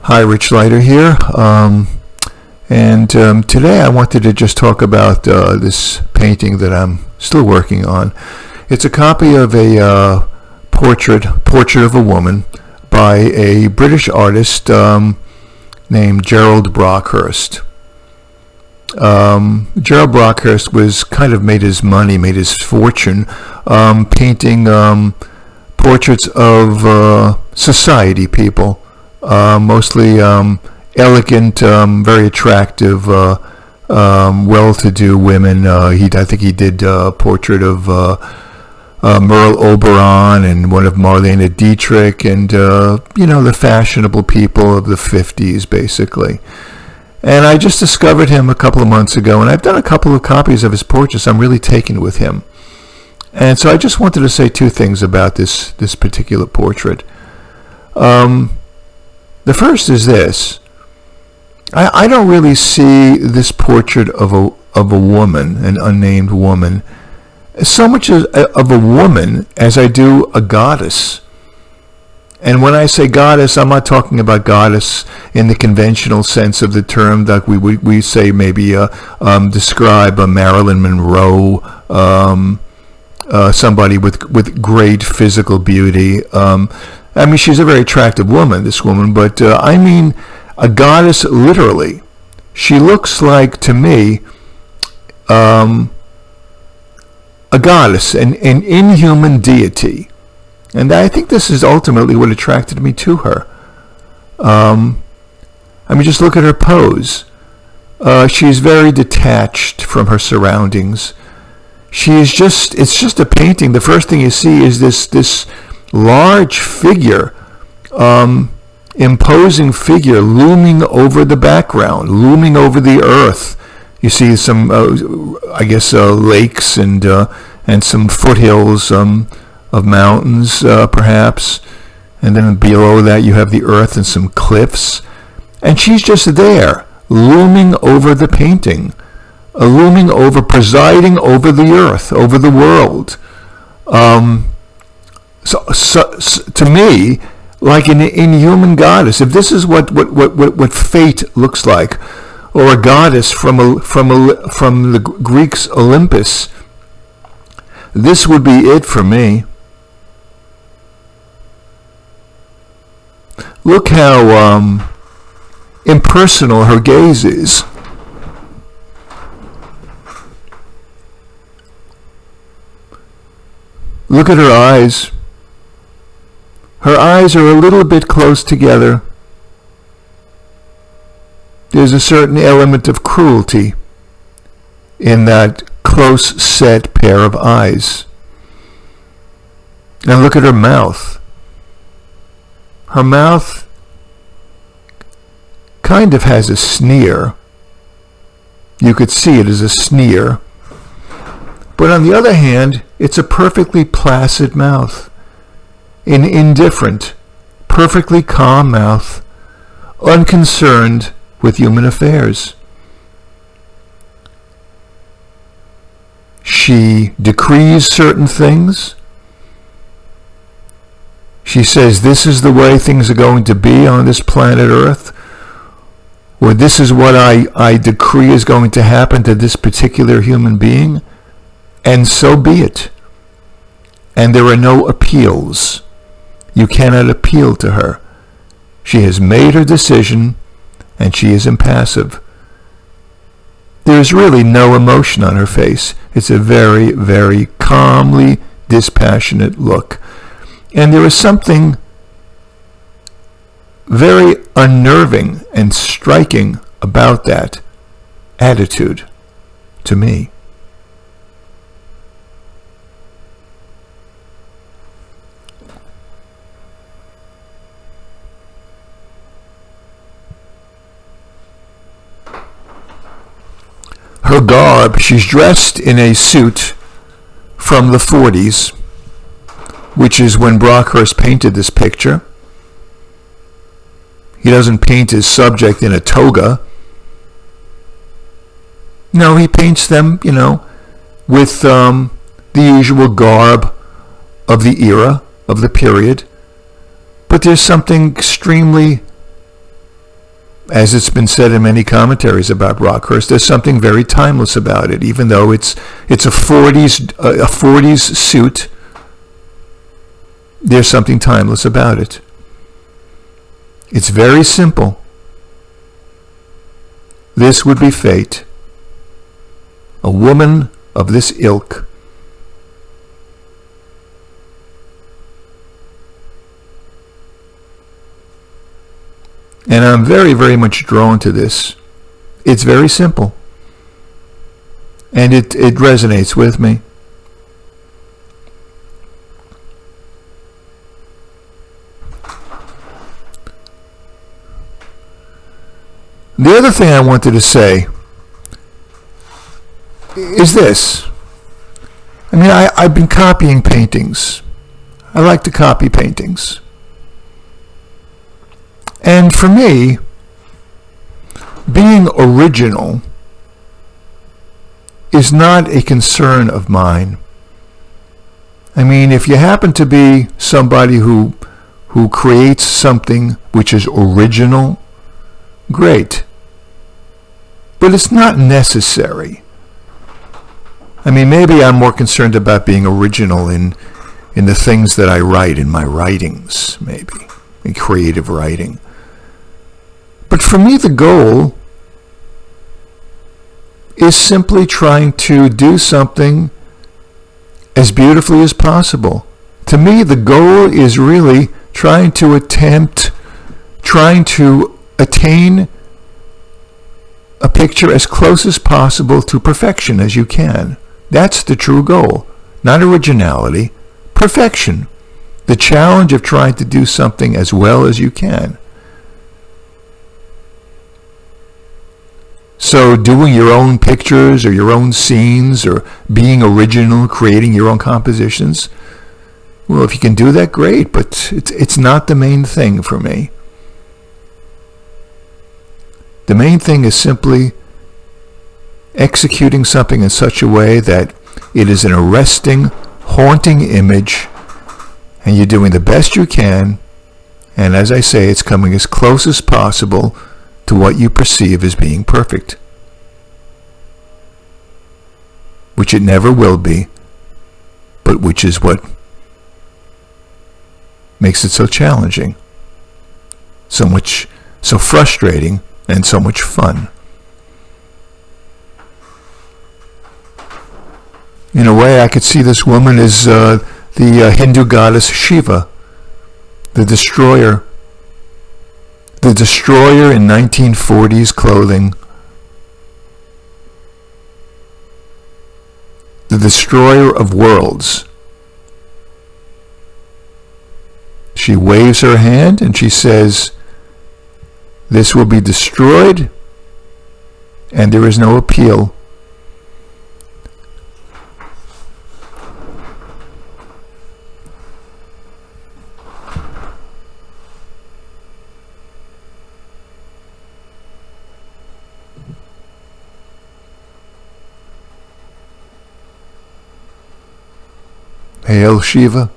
Hi, Rich Leiter here, and today I wanted to just talk about this painting that I'm still working on. It's a copy of a portrait of a woman by a British artist named Gerald Brockhurst. Gerald Brockhurst made his fortune painting portraits of society people. Mostly elegant, very attractive, well-to-do women. I think he did a portrait of Merle Oberon and one of Marlene Dietrich, and the fashionable people of the 50s, basically. And I just discovered him a couple of months ago, and I've done a couple of copies of his portraits. I'm really taken with him, and so I just wanted to say two things about this particular portrait. The first is this. I don't really see this portrait of a woman, an unnamed woman, so much of a woman as I do a goddess. And when I say goddess, I'm not talking about goddess in the conventional sense of the term that we say maybe describe a Marilyn Monroe, somebody with great physical beauty. I mean, she's a very attractive woman, this woman, but I mean a goddess literally. She looks like, to me, a goddess, an inhuman deity. And I think this is ultimately what attracted me to her. I mean, just look at her pose. She's very detached from her surroundings. It's just a painting. The first thing you see is this large figure, imposing figure looming over the background, looming over the earth. You see some, lakes and some foothills of mountains, perhaps. And then below that you have the earth and some cliffs. And she's just there, looming over the painting, presiding over the earth, over the world. So to me, like an inhuman goddess, if this is what fate looks like, or a goddess from the Greeks' Olympus, this would be it for me. Look how impersonal her gaze is. Look at her eyes. Her eyes are a little bit close together. There's a certain element of cruelty in that close-set pair of eyes. And look at her mouth. Her mouth kind of has a sneer. You could see it as a sneer. But on the other hand, it's a perfectly placid mouth. An indifferent, perfectly calm mouth, unconcerned with human affairs. She decrees certain things. She says this is the way things are going to be on this planet Earth, or this is what I decree is going to happen to this particular human being, and so be it. And there are no appeals. You cannot appeal to her. She has made her decision, and she is impassive. There is really no emotion on her face. It's a very, very calmly dispassionate look. And there is something very unnerving and striking about that attitude to me. Her garb, she's dressed in a suit from the 40s, which is when Brockhurst painted this picture. He doesn't paint his subject in a toga. No, he paints them, with the usual garb of the era, of the period. But there's something extremely As it's been said in many commentaries about Brockhurst, there's something very timeless about it, even though it's a 40s suit. There's something timeless about it. It's very simple. This would be fate. A woman of this ilk. And I'm very, very much drawn to this. It's very simple. And it resonates with me. The other thing I wanted to say is this. I mean, I've been copying paintings. I like to copy paintings. And for me, being original is not a concern of mine. I mean, if you happen to be somebody who creates something which is original, great. But it's not necessary. I mean, maybe I'm more concerned about being original in the things that I write, in my writings, maybe, in creative writing. But for me, the goal is simply trying to do something as beautifully as possible. To me, the goal is really trying to attain a picture as close as possible to perfection as you can. That's the true goal. Not originality, perfection. The challenge of trying to do something as well as you can. So doing your own pictures or your own scenes or being original, creating your own compositions, well, if you can do that, great, but it's not the main thing for me. The main thing is simply executing something in such a way that it is an arresting, haunting image, and you're doing the best you can, and as I say, it's coming as close as possible to what you perceive as being perfect, which it never will be, but which is what makes it so challenging, so frustrating, and so much fun. In a way, I could see this woman as the Hindu goddess Shiva, the destroyer. The destroyer in 1940s clothing. The destroyer of worlds. She waves her hand and she says, "This will be destroyed, and there is no appeal." Hail Shiva.